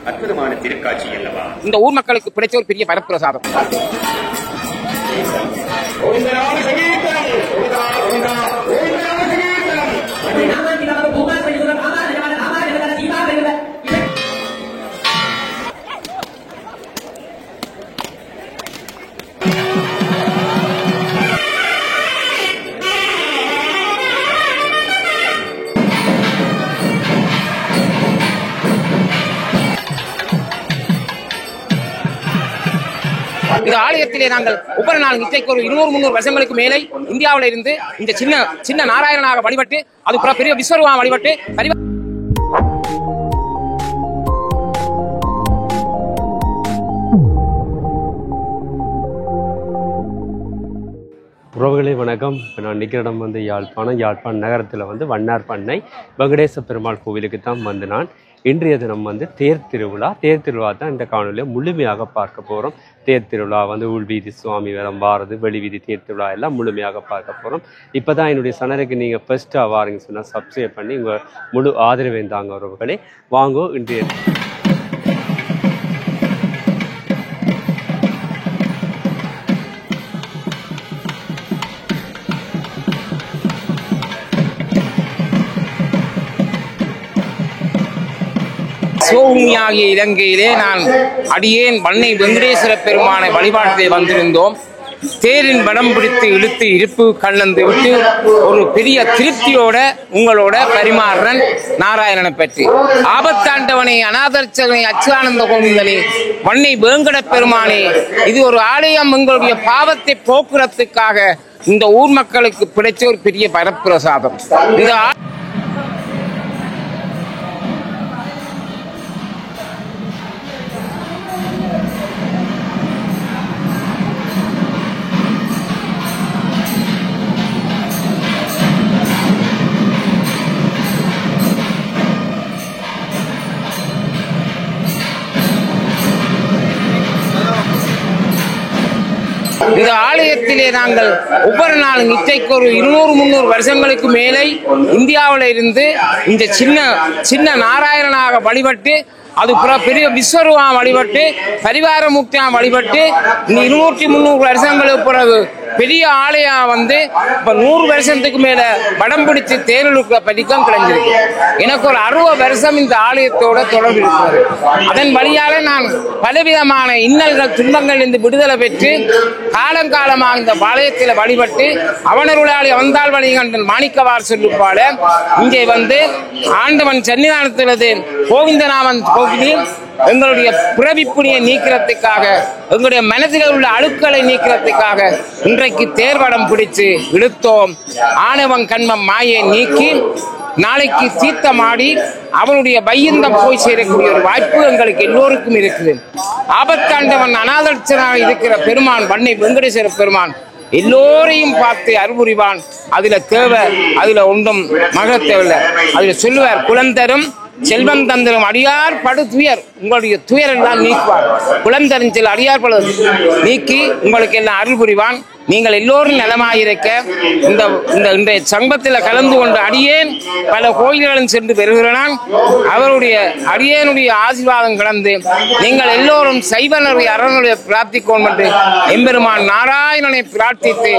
அற்புதமான திருக்காட்சி அல்லவா? இந்த ஊர் மக்களுக்கு பிடிச்ச ஒரு பெரிய வரப்பிரசாதம். இந்த ஆலயத்திலே நாங்கள் ஒவ்வொரு நாள் நிச்சயக்கு ஒரு 200-300 வருஷங்களுக்கு மேலே இந்தியாவில இருந்து இந்த சின்ன நாராயணனாக வழிபட்டு அது பெரிய விஸ்வரூபா வழிபட்டு உறவுகளே வணக்கம். நான் நிற்கிற இடம் யாழ்ப்பாணம் நகரத்தில் வண்ணார் பண்ணை வெங்கடேச பெருமாள் கோவிலுக்கு தான் நான் இன்றைய தினம் தேர் திருவிழா தான் இந்த காணொலியை முழுமையாக பார்க்க போகிறோம். தேர் திருவிழா உள்வீதி சுவாமி வேறம் வாரது, வெளிவீதி தேர் திருவிழா எல்லாம் முழுமையாக பார்க்க போகிறோம். இப்போ தான் என்னுடைய சேனலுக்கு நீங்கள் ஃபர்ஸ்ட்டாக வாருங்க சொன்னால் சப்ஸ்கிரைப் பண்ணி உங்கள் முழு ஆதரவை தாங்க உறவுகளே. வாங்கோ இன்றைய சிவபூமியாகிய இலங்கையிலே நான் அடியேன் வன்னை வெங்கடேஸ்வர பெருமானை வழிபாட்டிலே வந்திருந்தோம். தேரின் படம் பிடித்து இழுத்து இருப்பு கலந்து விட்டு ஒரு பெரிய திருப்தியோட உங்களோட பரிமாறன் நாராயணனை பற்றி. ஆபத்தாண்டவனை, அநாதர்ச்சனை, அச்சுதானந்த கோவிந்தனே, வன்னை வேங்கட பெருமானே, இது ஒரு ஆலயம். உங்களுடைய பாவத்தை போக்குறதுக்காக இந்த ஊர் மக்களுக்கு பிடிச்ச ஒரு பெரிய வரப்பிரசாதம். இந்த இந்த ஆலயத்திலே நாங்கள் ஒவ்வொரு நாள் நிச்சயக்கு ஒரு 200-300 வருஷங்களுக்கு மேலே இந்தியாவில இருந்து இந்த சின்ன நாராயணனாக வழிபட்டு அது பெரிய விஸ்வரூபா வழிபட்டு பரிவார முக்தியா வழிபட்டு 200-300 வருஷங்களுக்கு பிறகு பெரிய ஆலயம் இப்ப 100 வருஷத்துக்கு மேல படம் பிடிச்சு தேர்தலுக்கு பதிக்கம் கிடைஞ்சிருக்கு. எனக்கு ஒரு 60 வருஷம் இந்த ஆலயத்தோட தொடர்பு இருக்கிறது. அதன் வழியால நான் பலவிதமான இன்னல்கள் துன்பங்கள் இருந்து விடுதலை பெற்று காலங்காலமாக இந்த ஆலயத்தில் வழிபட்டு அவனருளாளி வந்தால் வழிகண்டன் மாணிக்கவார் சொல்லுப்பால இங்கே ஆண்டவன் சன்னிதானத்திலது கோவிந்தநாமன் எங்களுடைய பிறவிப்புணியை நீக்கிறதுக்காக, எங்களுடைய மனதில் உள்ள அழுக்களை நீக்கிறதுக்காக இன்றைக்கு தேர்வடம் பிடிச்சு இழுத்தோம். ஆணவம் கண்மம் மாயை நீக்கி நாளைக்கு தீர்த்தமாடி அவனுடைய வையந்தம் போய் சேரக்கூடிய ஒரு வாய்ப்பு எங்களுக்கு எல்லோருக்கும் இருக்குது. ஆபத்தாண்டவன் அநாதர்ச்சனாக இருக்கிற பெருமான் வன்னை வெங்கடேஸ்வர பெருமான் எல்லோரையும் பார்த்து அருள்புரிவான். அதுல தேவை, அதுல ஒன்றும் மக தேவையில்லை. அதுல சொல்லுவார், குலந்தரும் செல்வம் தந்திரும் அடியார் படு துயர், உங்களுடைய துயர் எல்லாம் நீக்குவார். குலந்தரும் செல் அடியார் படு நீக்கி உங்களுக்கு எல்லாம் அருள் புரிவான். நீங்கள் எல்லோரும் நலமாயிருக்க இன்றைய சங்கத்தில் கலந்து கொண்டு அடியேன் பல கோயில்களும் சென்று பெறுகிறான். அவருடைய அடியேனுடைய ஆசீர்வாதம் கலந்து நீங்கள் எல்லோரும் சைவனுடைய அறனுடைய பிரார்த்திக்கோம் என்று எம்பெருமான் நாராயணனை பிரார்த்தித்து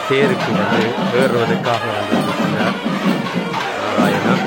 தேருக்கு வந்து ஏறுவதற்காக வந்திருக்கிறார் நாராயணன்.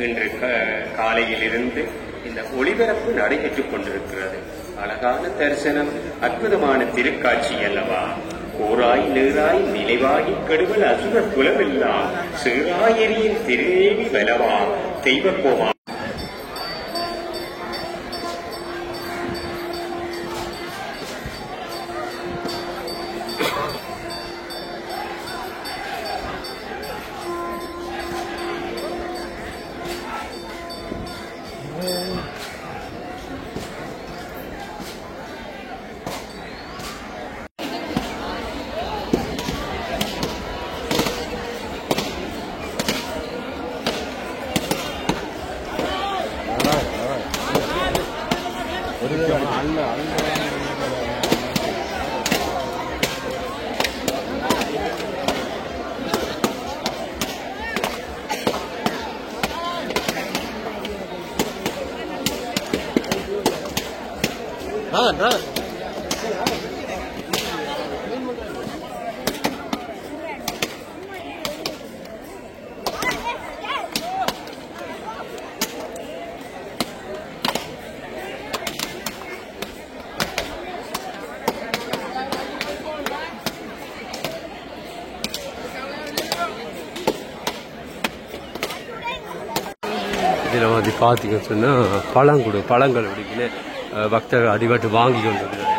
இன்று காலையிலிருந்து இந்த ஒளிபரப்பு நடைபெற்றுக் கொண்டிருக்கிறது. அழகான தரிசனம், அற்புதமான திருக்காட்சி அல்லவா? கோராய் நீராய் நிலைவாகி கெடுவல் அசுர குலமெல்லாம் சீராயரியின் திருநேவி வலவா தெய்வக்கோமா. இதில் வந்து பார்த்தீங்கன்னு சொன்னால் பழங்கள் அப்படின்னு பக்தர்கள் அடிபட்டு வாங்கி கொண்டு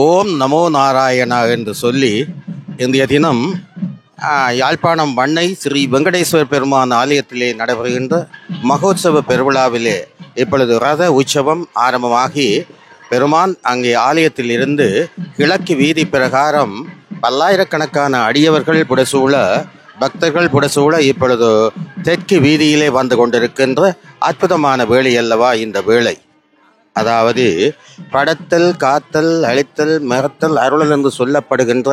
ஓம் நமோ நாராயணா என்று சொல்லி இன்றைய தினம் யாழ்ப்பாணம் வண்ணை ஸ்ரீ வெங்கடேஸ்வர பெருமான் ஆலயத்திலே நடைபெறுகின்ற மகோத்சவ பெருவிழாவிலே இப்பொழுது ரத உற்சவம் ஆரம்பமாகி பெருமான் அங்கே ஆலயத்தில் இருந்து கிழக்கு வீதி பிரகாரம் பல்லாயிரக்கணக்கான அடியவர்கள் புடசூழ பக்தர்கள் புடசூழ இப்பொழுது தெற்கு வீதியிலே வந்து கொண்டிருக்கின்ற அற்புதமான வேளை அல்லவா இந்த வேளை. அதாவது படத்தல், காத்தல், அழித்தல், மறத்தல், அருளல் என்று சொல்லப்படுகின்ற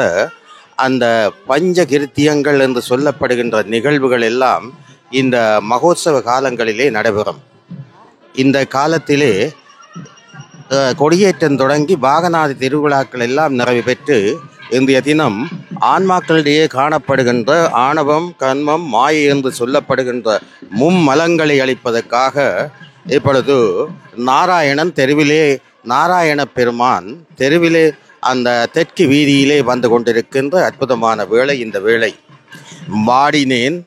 அந்த பஞ்சகிருத்தியங்கள் என்று சொல்லப்படுகின்ற நிகழ்வுகள் எல்லாம் இந்த மகோத்சவ காலங்களிலே நடைபெறும். இந்த காலத்திலே கொடியேற்றம் தொடங்கி வாகனாதி திருவிழாக்கள் எல்லாம் நிறைவு பெற்று இன்றைய தினம் ஆன்மாக்களிடையே காணப்படுகின்ற ஆணவம், கன்மம், மாயை என்று சொல்லப்படுகின்ற மும்மலங்களை அளிப்பதற்காக இப்பொழுது நாராயணன் தெருவிலே, நாராயண பெருமான் தெருவிலே அந்த தெற்கு வீதியிலே வந்து கொண்டிருக்கின்ற அற்புதமான வேளை இந்த வேளை. வாடினேன்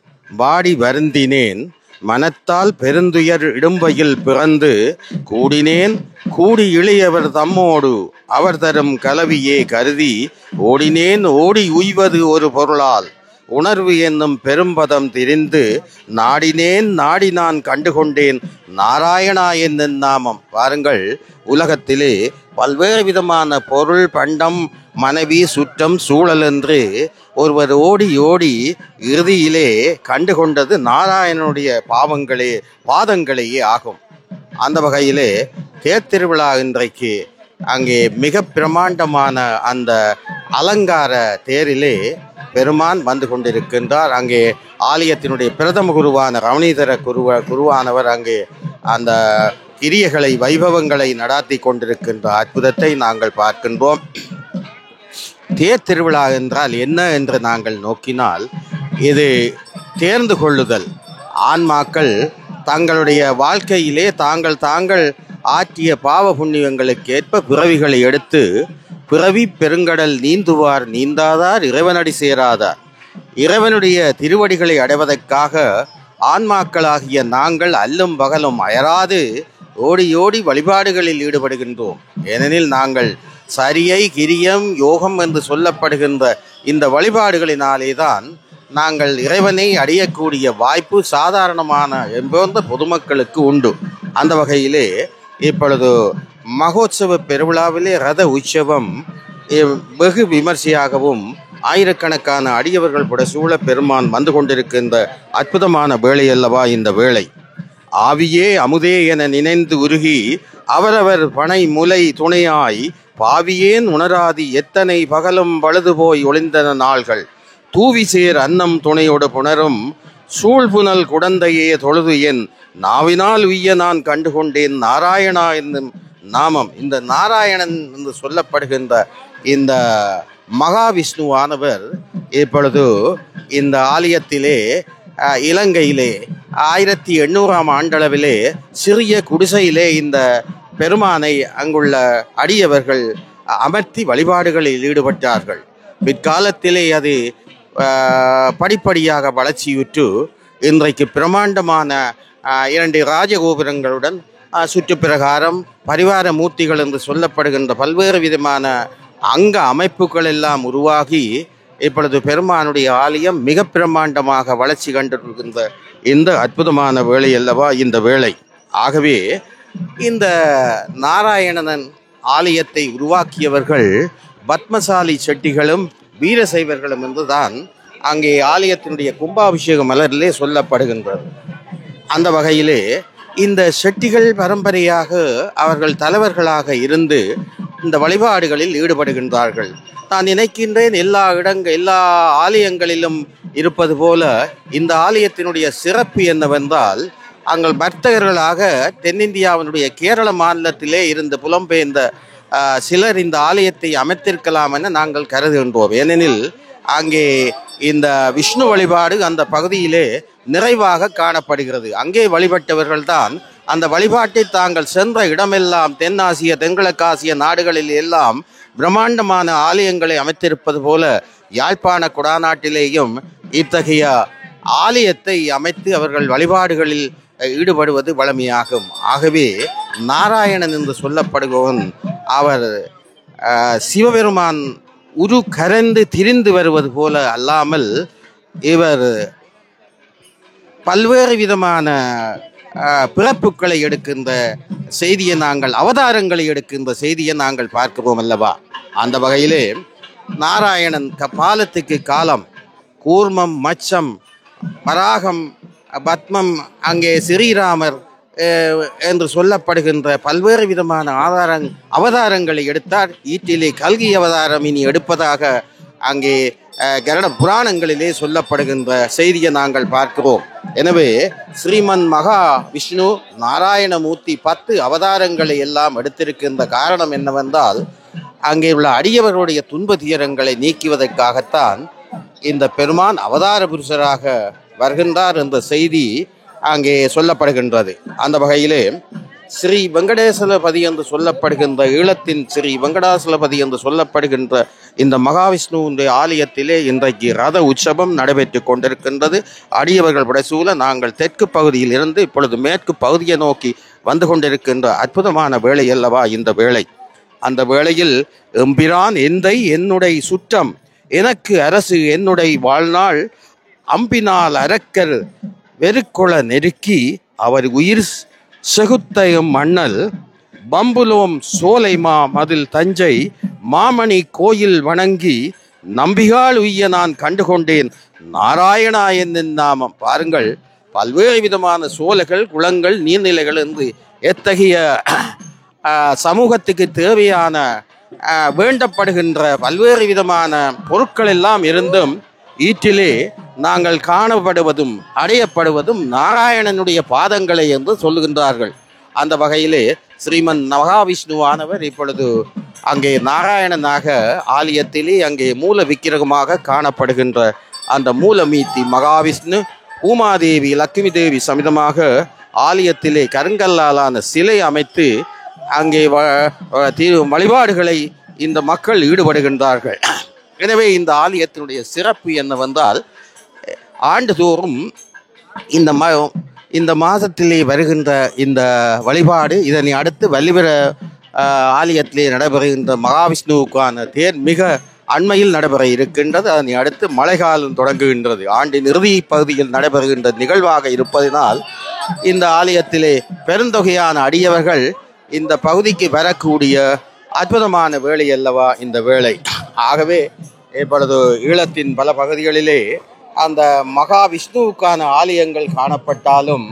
வாடி வருந்தினேன் மனத்தால் பெருந்துயர் இடும்பையில் பிறந்து கூடினேன் கூடி இளையவர் தம்மோடு அவர் தரும் கலவியே கருதி ஓடினேன் ஓடி உய்வது ஒரு பொருளால் உணர்வு என்னும் பெரும்பதம் திரிந்து நாடினேன் நாடி நான் கண்டுகொண்டேன் நாராயணா என்னும் நாமம். பாருங்கள், உலகத்திலே பல்வேறு விதமான பொருள், பண்டம், மனைவி, சுற்றம், சூழல் என்று ஒருவர் ஓடி ஓடி இறுதியிலே கண்டுகொண்டது நாராயணனுடைய பாதங்களையே ஆகும். அந்த வகையிலே தேர்திருவிழா இன்றைக்கு அங்கே மிக பிரமாண்டமான அந்த அலங்கார தேரிலே பெருமான் வந்து கொண்டிருக்கின்றார். அங்கே ஆலயத்தினுடைய பிரதம குருவான ரமணீதர குருவானவர் அங்கே அந்த கிரியைகளை, வைபவங்களை நடாத்தி கொண்டிருக்கின்ற அற்புதத்தை நாங்கள் பார்க்கின்றோம். தேர் திருவிழா என்றால் என்ன என்று நாங்கள் நோக்கினால், இது தேர்ந்து கொள்ளுதல். ஆன்மாக்கள் தங்களுடைய வாழ்க்கையிலே தாங்கள் ஆற்றிய பாவ புண்ணியங்களுக்கு ஏற்ப பிறவிகளை எடுத்து பிறவி பெருங்கடல் நீந்துவார் நீந்தாதார் இறைவனடி சேராதார். இறைவனுடைய திருவடிகளை அடைவதற்காக ஆன்மாக்களாகிய நாங்கள் அல்லும் பகலும் அயராது ஓடி ஓடி வழிபாடுகளில் ஈடுபடுகின்றோம். ஏனெனில் நாங்கள் சரியை, கிரியம், யோகம் என்று சொல்லப்படுகின்ற இந்த வழிபாடுகளினாலே தான் நாங்கள் இறைவனை அடையக்கூடிய வாய்ப்பு சாதாரணமான என்பந்த பொதுமக்களுக்கு உண்டு. அந்த வகையிலே இப்பொழுது மகோத்சவ பெருவிழாவிலே ரத உற்சவம் வெகு விமர்சையாகவும் ஆயிரக்கணக்கான அடியவர்கள் புடசூழ பெருமான் வந்து கொண்டிருக்கின்ற அற்புதமான வேளை அல்லவா இந்த வேளை. ஆவியே அமுதே என நினைந்து உருகி அவரவர் பனை முலை துணையாய் பாவியேன் உணராதி எத்தனை பகலும் பழுது போய் ஒளிந்தன நாள்கள் தூவி சேர் அன்னம் துணையோடு புணரும் சூழ்புனல் குடந்தையே தொழுது என் நாவினால் உய்ய நான் கண்டுகொண்டேன் நாராயணா என்னும் நாமம். இந்த நாராயணன் என்று சொல்லப்படுகின்ற இந்த மகாவிஷ்ணுவானவர் இப்பொழுது இந்த ஆலயத்திலே இலங்கையிலே 1800ஆம் ஆண்டளவிலே சிறிய குடிசையிலே இந்த பெருமானை அங்குள்ள அடியவர்கள் அமர்த்தி வழிபாடுகளில் ஈடுபட்டார்கள். பிற்காலத்திலே அது படிப்படியாக வளர்ச்சியுற்று இன்றைக்கு பிரமாண்டமான 2 ராஜகோபுரங்களுடன் சுற்றுப்பிரகாரம், பரிவார மூர்த்திகள் என்று சொல்லப்படுகின்ற பல்வேறு விதமான அங்க அமைப்புகள் எல்லாம் உருவாகி இப்பொழுது பெருமானுடைய ஆலயம் மிக பிரமாண்டமாக வளர்ச்சி கண்டிருக்கின்ற இந்த அற்புதமான வேளை அல்லவா இந்த வேளை. ஆகவே இந்த நாராயணன் ஆலயத்தை உருவாக்கியவர்கள் பத்மசாலி செட்டிகளும் வீரசைவர்களும் என்றுதான் அங்கே ஆலயத்தினுடைய கும்பாபிஷேக மலரிலே சொல்லப்படுகின்றது. அந்த வகையிலே இந்த செட்டிகள் பரம்பரையாக அவர்கள் தலைவர்களாக இருந்து இந்த வழிபாடுகளில் ஈடுபடுகின்றார்கள். நான் நினைக்கின்றேன் எல்லா ஆலயங்களிலும் இருப்பது போல இந்த ஆலயத்தினுடைய சிறப்பு என்னவென்றால், அங்கள் வர்த்தகர்களாக தென்னிந்தியாவினுடைய கேரள மாநிலத்திலே இருந்து புலம்பெயர்ந்த சிலர் இந்த ஆலயத்தை அமைத்திருக்கலாம் என நாங்கள் கருதுகின்றோம். ஏனெனில் அங்கே இந்த விஷ்ணு வழிபாடு அந்த பகுதியிலே நிறைவாக காணப்படுகிறது. அங்கே வழிபட்டவர்கள் தான் அந்த வழிபாட்டை தாங்கள் சென்ற இடமெல்லாம் தென்னாசிய, தென்கிழக்காசிய நாடுகளில் எல்லாம் பிரம்மாண்டமான ஆலயங்களை அமைத்திருப்பது போல யாழ்ப்பாண குடாநாட்டிலேயும் இத்தகைய ஆலயத்தை அமைத்து அவர்கள் வழிபாடுகளில் ஈடுபடுவது வழமையாகும். ஆகவே நாராயணன் என்று சொல்லப்படுபவன் அவர் சிவபெருமான் உரு கரந்து திரிந்து வருவது போல அல்லாமல் இவர் பல்வேறு விதமான பிறப்புகளை எடுக்கின்ற செய்தியை நாங்கள், அவதாரங்களை எடுக்கின்ற செய்தியை நாங்கள் பார்க்கிறோம் அல்லவா. அந்த வகையிலே நாராயணன் காலத்துக்கு காலம், கூர்மம், மச்சம், வராகம், பத்மம், அங்கே ஸ்ரீராமர் என்று சொல்லப்படுகின்ற பல்வேறு விதமான அவதாரங்களை எடுத்தார். ஈட்டிலே கல்கி அவதாரம் இனி எடுப்பதாக அங்கே கருட புராணங்களிலே சொல்லப்படுகின்ற செய்தியை நாங்கள் பார்க்கிறோம். எனவே ஸ்ரீமன் மகா விஷ்ணு நாராயணமூர்த்தி 10 அவதாரங்களை எல்லாம் எடுத்திருக்கின்ற காரணம் என்னவென்றால், அங்கே உள்ள அடியவர்களுடைய துன்ப துயரங்களை நீக்குவதற்காகத்தான் இந்த பெருமான் அவதார புருஷராக வருகின்றார் என்ற செய்தி அங்கே சொல்லப்படுகின்றது. அந்த வகையிலே ஸ்ரீ வெங்கடேசலபதி என்று சொல்லப்படுகின்ற, ஈழத்தின் ஸ்ரீ வெங்கடாசலபதி என்று சொல்லப்படுகின்ற இந்த மகாவிஷ்ணுவுடைய ஆலயத்திலே இன்றைக்கு ரத உற்சவம் நடைபெற்று கொண்டிருக்கின்றது. அடியவர்கள் புடைசூழ நாங்கள் தெற்கு பகுதியில் இருந்து இப்பொழுது மேற்கு பகுதியை நோக்கி வந்து கொண்டிருக்கின்ற அற்புதமான வேளை அல்லவா இந்த வேளை. அந்த வேளையில் எம்பிரான் எந்தை என்னுடைய சுற்றம் எனக்கு அரசு என்னுடைய வாழ்நாள் அம்பினால் அரக்கர் வெறுக்கொள நெருக்கி அவர் உயிர் செகுத்தையும் மன்னல் பம்புலோம் சோலைமா மதில் தஞ்சை மாமணி கோயில் வணங்கி நம்பிகால் உய்ய நான் கண்டுகொண்டேன் நாராயணா என்னும் நாமம். பாருங்கள், பல்வேறு விதமான சோலைகள், குளங்கள், நீர்நிலைகள் என்று எத்தகைய சமூகத்துக்கு தேவையான வேண்டப்படுகின்ற பல்வேறு விதமான பொருட்கள் எல்லாம் இருந்தும் ஈற்றிலே நாங்கள் காணப்படுவதும் அடையப்படுவதும் நாராயணனுடைய பாதங்களை என்று சொல்லுகின்றார்கள். அந்த வகையிலே ஸ்ரீமன் மகாவிஷ்ணுவானவர் இப்பொழுது அங்கே நாராயணனாக ஆலயத்திலே அங்கே மூல விக்கிரகமாக காணப்படுகின்ற அந்த மூலமீத்தி மகாவிஷ்ணு உமாதேவி லட்சுமி தேவி சமிதமாக ஆலயத்திலே கருங்கல்லாலான சிலை அமைத்து அங்கே வழிபாடுகளை இந்த மக்கள் ஈடுபடுகின்றார்கள். எனவே இந்த ஆலயத்தினுடைய சிறப்பு என்னவென்றால், ஆண்டுதோறும் இந்த மாதத்திலே வருகின்ற இந்த வழிபாடு, இதனை அடுத்து வள்ளிவர ஆலயத்திலே நடைபெறுகின்ற மகாவிஷ்ணுவுக்கான தேர் மிக அண்மையில் நடைபெற இருக்கின்றது. அதனை அடுத்து மழைக்காலம் தொடங்குகின்றது. ஆண்டின் இறுதி பகுதியில் நடைபெறுகின்ற நிகழ்வாக இருப்பதனால் இந்த ஆலயத்திலே பெருந்தொகையான அடியவர்கள் இந்த பகுதிக்கு வரக்கூடிய அற்புதமான வேளை அல்லவா இந்த வேளை. ஆகவே இப்பொழுது ஈழத்தின் பல பகுதிகளிலே அந்த மகாவிஷ்ணுவுக்கான ஆலயங்கள் காணப்பட்டாலும்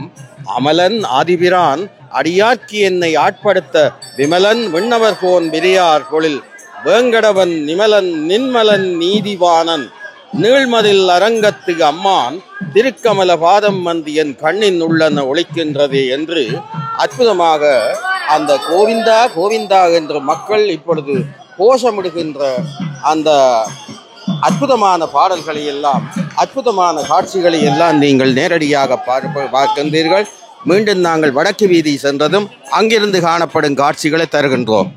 அமலன் ஆதிபிரான் அடியாட்சி என்னை ஆட்படுத்த விமலன் விண்ணவர்கோன் விரியார் பொழில் வேங்கடவன் நிமலன் நின்மலன் நீதிவானன் நீழ்மதில் அரங்கத்து அம்மான் திருக்கமல பாதம் வந்து என் கண்ணின் உள்ளன ஒழிக்கின்றதே என்று அற்புதமாக அந்த கோவிந்தா கோவிந்தா என்ற மக்கள் இப்பொழுது கோஷமிடுகின்ற அந்த அற்புதமான பாடல்களை எல்லாம், அற்புதமான காட்சிகளை எல்லாம் நீங்கள் நேரடியாக பார்க்கின்றீர்கள். மீண்டும் நாங்கள் வடக்கு வீதி சென்றதும் அங்கிருந்து காணப்படும் காட்சிகளை தருகின்றோம்.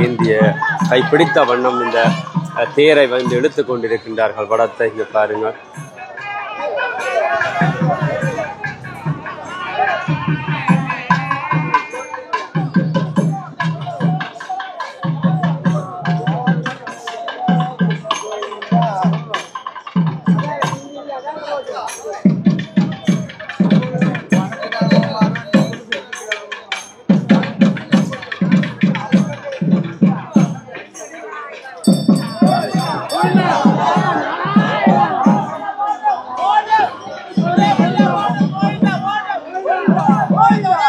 இந்திய கைப்பிடித்த வண்ணம் இந்த தேரை வந்து இழுத்து கொண்டிருக்கின்றார்கள். படத்தை இங்கே பாருங்கள். Oh,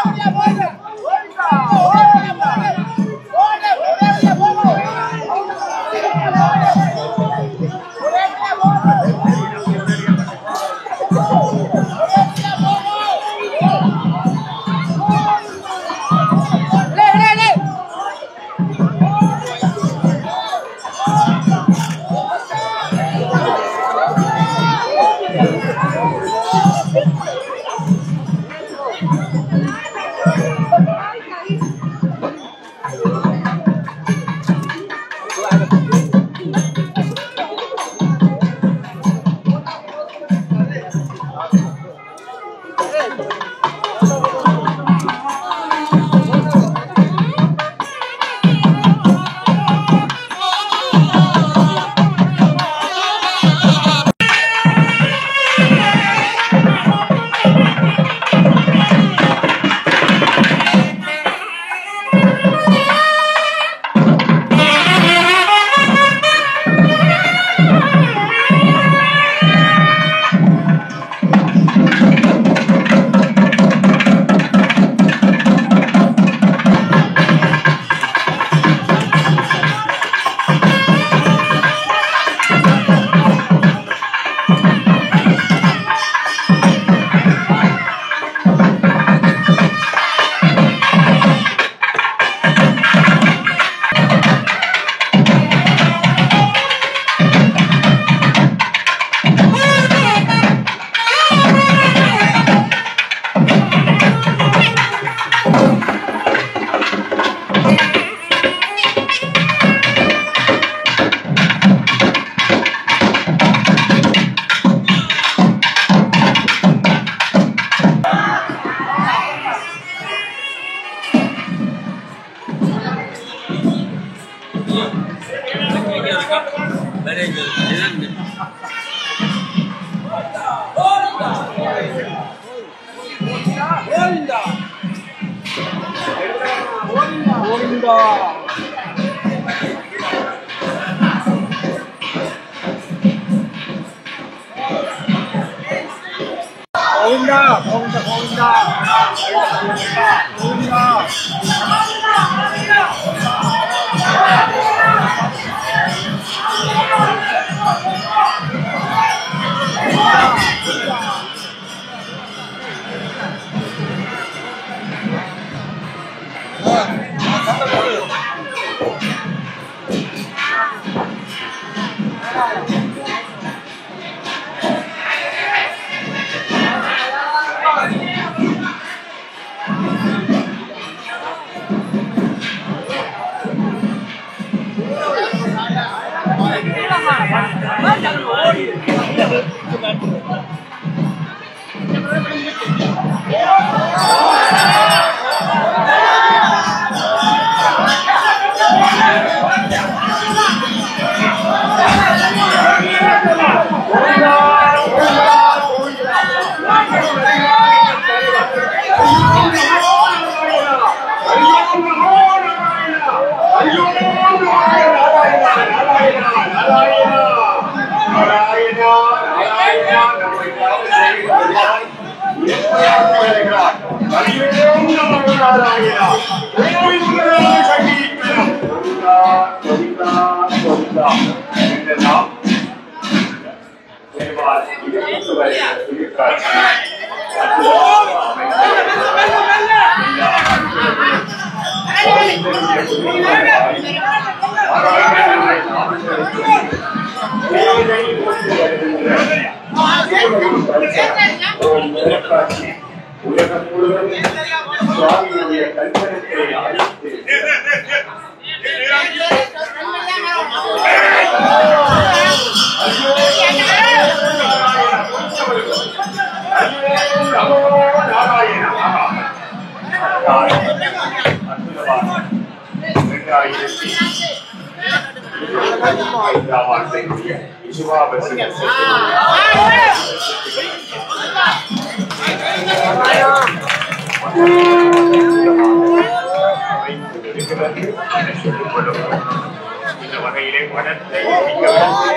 இந்த வகையிலே பணத்தை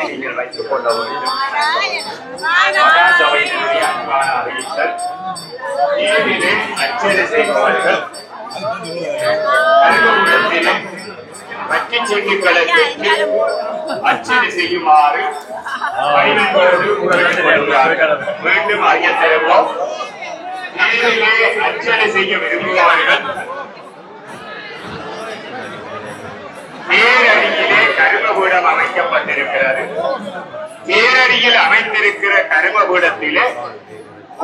நீங்கள் வைத்துக் கொள்ள வேண்டும். அன்பான அறிவித்தல் ஏழிலே அச்சடி செய்பவர்கள் பற்றி செய்திகளை அச்சடி செய்யுமாறு மீண்டும் அறிய தருவோம். ஏழிலே அச்சடி செய்ய விரும்புவார்கள் பேரடியிலே கருமபீடம் அமைக்கப்பட்டிருக்கிறது. பேரடியில் அமைந்திருக்கிற கருமபீடத்திலே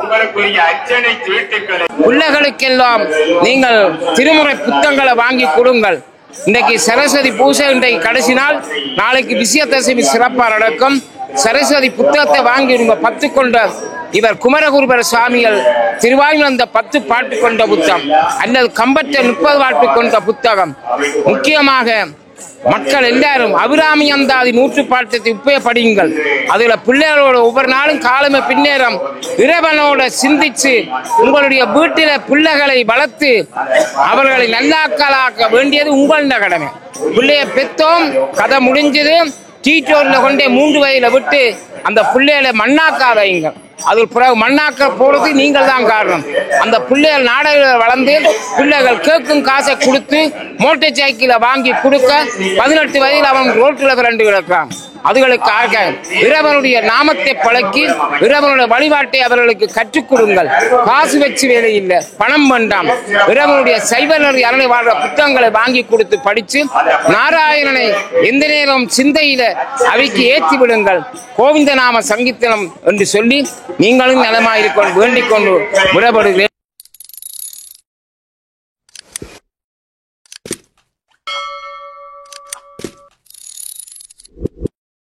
உங்களுக்குரிய அர்ச்சனை சீட்டுக்களை பிள்ளைகளுக்கெல்லாம் நீங்கள் திருமுறை புத்தகங்களை வாங்கி கொடுங்கள். இன்றைக்கு சரஸ்வதி பூஜை, இன்றைக்கு கடைசி நாள், நாளைக்கு விஜயதசமி சிறப்பாக நடக்கும். சரஸ்வதி புத்தகத்தை வாங்கி உங்க 10 கொண்ட இவர் குமரகுருபர சுவாமிகள் திருவாயுந்த 10 பாட்டு கொண்ட புத்தகம் அல்லது கம்பற்ற 30 பாட்டு கொண்ட புத்தகம். முக்கியமாக மக்கள் எல்லாரும் அபிராமி அந்தாதி 100 பாட்டத்தை உபயோகப்படுங்கள். அதுல பிள்ளைகளோட ஒவ்வொரு நாளும் காலமே பின்னேறம் இறைவனோட சிந்திச்சு உங்களுடைய வீட்டில பிள்ளைகளை வளர்த்து அவர்களை நல்லாக்கலாக்க வேண்டியது உங்களோட கடமை. பிள்ளைய பெத்தோம், கதை முடிஞ்சது, டீச்சோர்ல கொண்டே 3 வயதுல விட்டு அந்த பிள்ளைகளை மண்ணாக்கா வைங்க. அது பிறகு மண்ணாக்க போறது நீங்கள் தான் காரணம். அந்த பிள்ளைகள் நாடகங்கள் வளர்ந்து பிள்ளைகள் கேட்கும் காசை கொடுத்து மோட்டார் சைக்கிளை வாங்கி கொடுக்க 18 வயதில் அவன் ரோட்டில் விரண்டு கிடக்கிறான். அதுகளுக்காக இறைவனுடைய நாமத்தை பழக்கி இறைவனுடைய வழிபாட்டை அவர்களுக்கு கற்றுக் கொடுங்கள். காசு வச்சு வேலை இல்லை, பணம் வேண்டாம். இறைவனுடைய சைவனர் அரணை வாழ்ற புத்தகங்களை வாங்கி கொடுத்து படித்து நாராயணனை எந்த நேரம் சிந்தையில அவைக்கு ஏற்றி விடுங்கள். கோவிந்த நாம சங்கீர்த்தனம் என்று சொல்லி நீங்களும் நலமாயிருக்க வேண்டிக் கொண்டு விடப்படுகிறேன்.